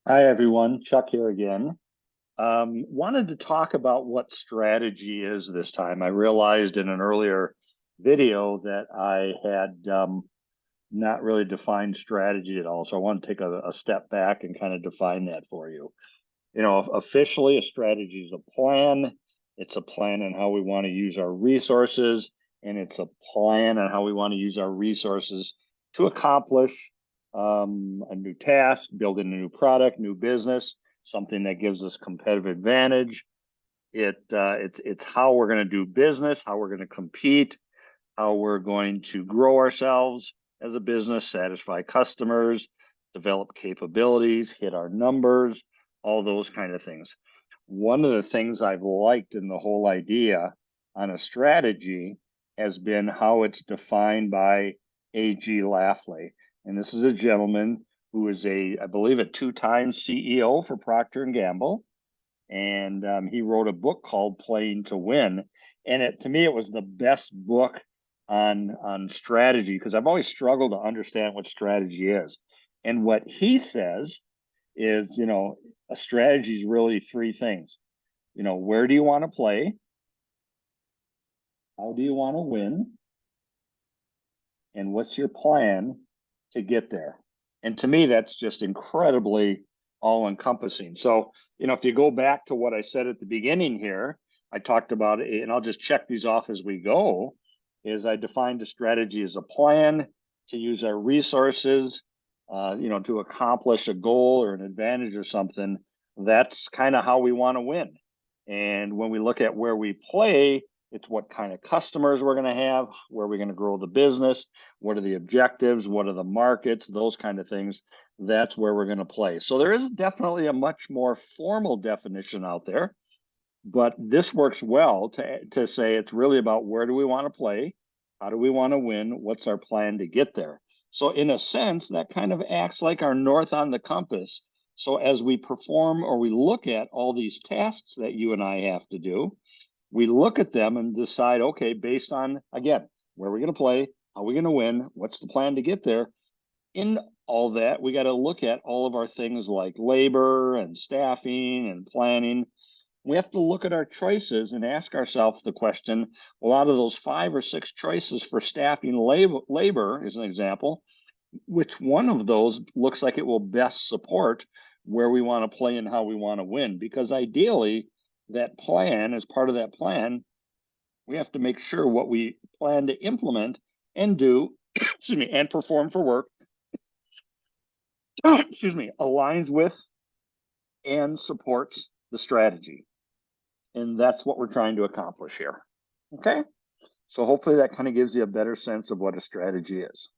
Hi, everyone. Chuck here again. Wanted to talk about what strategy is this time. I realized in an earlier video that I had not really defined strategy at all. So I want to take a step back and kind of define that for you. Officially, a strategy is a plan. It's a plan on how we want to use our resources, and it's a plan on how we want to use our resources to accomplish a new task, building a new product, new business, something that gives us competitive advantage. It's how we're going to do business, how we're going to compete, how we're going to grow ourselves as a business, satisfy customers, develop capabilities, hit our numbers, all those kind of things. One of the things I've liked in the whole idea on a strategy has been how it's defined by A.G. Lafley. And this is a gentleman who is I believe, a two-time CEO for Procter and Gamble. And he wrote a book called Playing to Win. And to me, it was the best book on strategy because I've always struggled to understand what strategy is. And what he says is, a strategy is really three things. Where do you want to play? How do you want to win? And what's your plan to get there? And to me, that's just incredibly all encompassing. So, if you go back to what I said at the beginning here, I talked about it, and I'll just check these off as we go, is I defined a strategy as a plan to use our resources, to accomplish a goal or an advantage or something. That's kind of how we want to win. And when we look at where we play, it's what kind of customers we're going to have, where we're going to grow the business, what are the objectives, what are the markets, those kind of things. That's where we're going to play. So there is definitely a much more formal definition out there, but this works well to say it's really about where do we want to play, how do we want to win, what's our plan to get there. So in a sense, that kind of acts like our north on the compass. So as we perform or we look at all these tasks that you and I have to do, we look at them and decide, okay, based on, again, where are we going to play, how are we going to win, what's the plan to get there. In all that, we got to look at all of our things like labor and staffing and planning. We have to look at our choices and ask ourselves the question, well, out of those 5 or 6 choices for staffing labor as an example, which one of those looks like it will best support where we want to play and how we want to win? Because ideally, that plan, as part of that plan, we have to make sure what we plan to implement and do, excuse me, and perform for work, excuse me, aligns with and supports the strategy. And that's what we're trying to accomplish here. Okay. So hopefully that kind of gives you a better sense of what a strategy is.